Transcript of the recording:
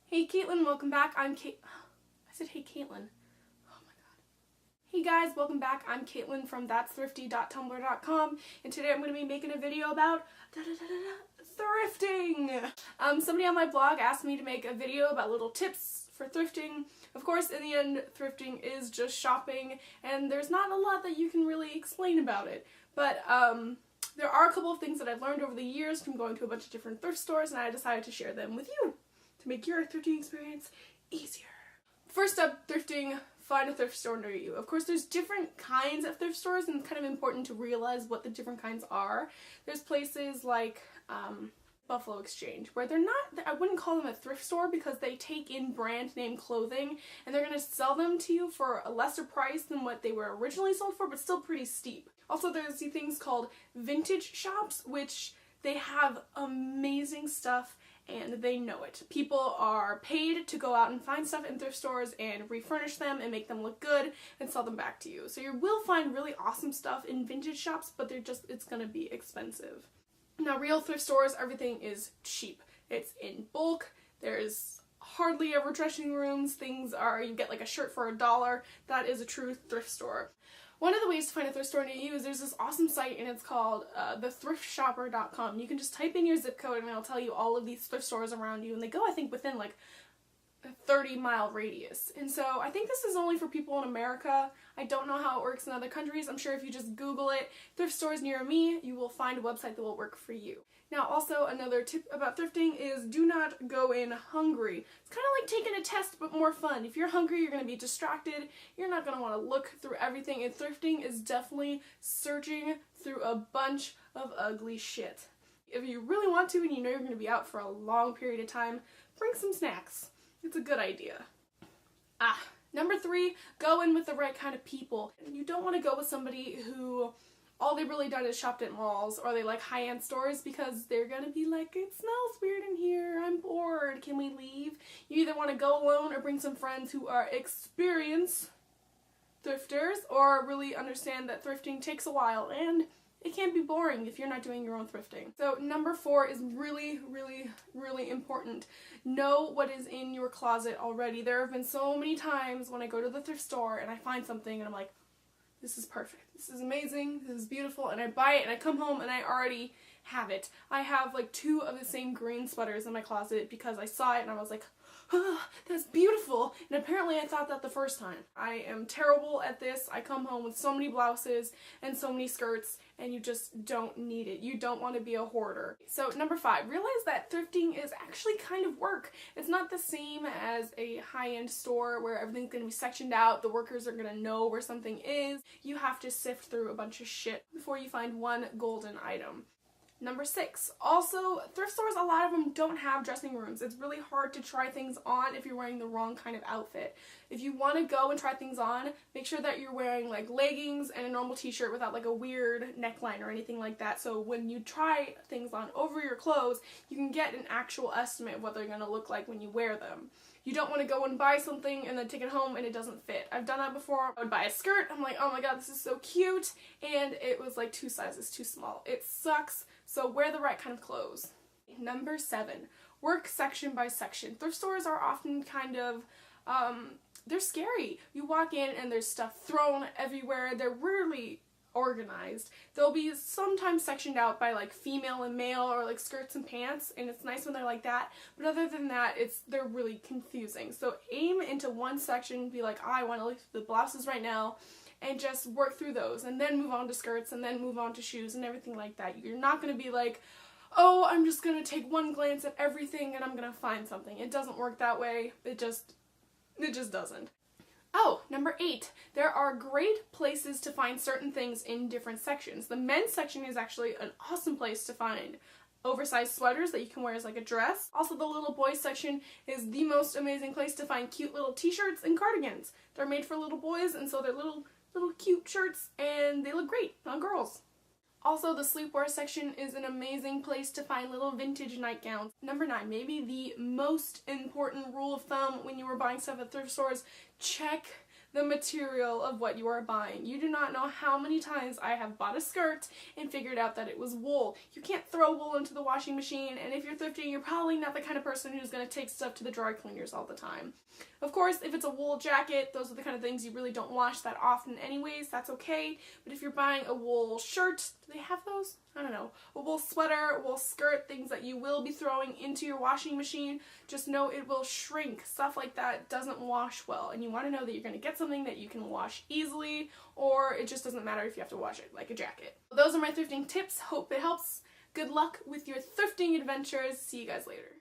Hey Caitlin, welcome back. I said hey Caitlin. Oh my god. Hey guys, welcome back. I'm Caitlin from that'sthrifty.tumblr.com, and today I'm going to be making a video about thrifting. Somebody on my blog asked me to make a video about little tips for thrifting. Of course, in the end, thrifting is just shopping, and there's not a lot that you can really explain about it. But there are a couple of things that I've learned over the years from going to a bunch of different thrift stores, and I decided to share them with you to make your thrifting experience easier. First up, thrifting. Find a thrift store near you. Of course, there's different kinds of thrift stores, and it's kind of important to realize what the different kinds are. There's places like Buffalo Exchange, where they're not, I wouldn't call them a thrift store because they take in brand name clothing and they're going to sell them to you for a lesser price than what they were originally sold for, but still pretty steep. Also, there's these things called vintage shops, which they have amazing stuff and they know it. People are paid to go out and find stuff in thrift stores and refurnish them and make them look good and sell them back to you. So you will find really awesome stuff in vintage shops, but it's gonna be expensive. Now, real thrift stores, everything is cheap. It's in bulk. There's hardly ever dressing rooms. You get like a shirt for $1. That is a true thrift store. One of the ways to find a thrift store near you is there's this awesome site, and it's called thriftshopper.com. You can just type in your zip code and it'll tell you all of these thrift stores around you, and they go, I think, within like a 30-mile radius. And so I think this is only for people in America. I don't know how it works in other countries. I'm sure if you just Google it, thrift stores near me, you will find a website that will work for you. Now, also another tip about thrifting is do not go in hungry. It's kind of like taking a test, but more fun. If you're hungry, you're going to be distracted. You're not going to want to look through everything, and thrifting is definitely searching through a bunch of ugly shit. If you really want to and you know you're going to be out for a long period of time, bring some snacks. It's a good idea. Number 3, go in with the right kind of people. You don't want to go with somebody who all they've really done is shopped at malls or they like high-end stores, because they're gonna be like, it smells weird in here, I'm bored, can we leave? You either want to go alone or bring some friends who are experienced thrifters or really understand that thrifting takes a while and it can be boring if you're not doing your own thrifting. So number 4 is really, really, really important. Know what is in your closet already. There have been so many times when I go to the thrift store and I find something and I'm like, this is perfect, this is amazing, this is beautiful, and I buy it and I come home and I already have it. I have like 2 of the same green sweaters in my closet because I saw it and I was like, oh, that's beautiful, and apparently I thought that the first time. I am terrible at this. I come home with so many blouses and so many skirts, and you just don't need it. You don't want to be a hoarder. So number 5, realize that thrifting is actually kind of work. It's not the same as a high-end store where everything's going to be sectioned out, the workers are going to know where something is. You have to sift through a bunch of shit before you find one golden item. Number 6, also, thrift stores, a lot of them don't have dressing rooms. It's really hard to try things on if you're wearing the wrong kind of outfit. If you want to go and try things on, make sure that you're wearing like leggings and a normal t-shirt without like a weird neckline or anything like that, so when you try things on over your clothes, you can get an actual estimate of what they're going to look like when you wear them. You don't want to go and buy something and then take it home and it doesn't fit. I've done that before. I would buy a skirt, I'm like, oh my god, this is so cute, and it was like 2 sizes too small. It sucks, so wear the right kind of clothes. Number 7, work section by section. Thrift stores are often kind of, they're scary. You walk in and there's stuff thrown everywhere. They're rarely organized. They'll be sometimes sectioned out by like female and male or like skirts and pants, and it's nice when they're like that, but other than that, they're really confusing. So aim into one section, be like, I want to look at the blouses right now, and just work through those and then move on to skirts and then move on to shoes and everything like that. You're not going to be like, oh, I'm just going to take one glance at everything and I'm going to find something. It doesn't work that way. It just doesn't. Oh, number 8, there are great places to find certain things in different sections. The men's section is actually an awesome place to find oversized sweaters that you can wear as like a dress. Also, the little boys section is the most amazing place to find cute little t-shirts and cardigans. They're made for little boys, and so they're little cute shirts and they look great on girls. Also, the sleepwear section is an amazing place to find little vintage nightgowns. Number 9, maybe the most important rule of thumb when you were buying stuff at thrift stores, check the material of what you are buying. You do not know how many times I have bought a skirt and figured out that it was wool. You can't throw wool into the washing machine, and if you're thrifting, you're probably not the kind of person who's going to take stuff to the dry cleaners all the time. Of course, if it's a wool jacket, those are the kind of things you really don't wash that often anyways, that's okay. But if you're buying a wool shirt, do they have those? I don't know. A wool sweater, a wool skirt, things that you will be throwing into your washing machine, just know it will shrink. Stuff like that doesn't wash well, and you want to know that you're going to get something that you can wash easily, or it just doesn't matter if you have to wash it, like a jacket. Those are my thrifting tips. Hope it helps. Good luck with your thrifting adventures. See you guys later.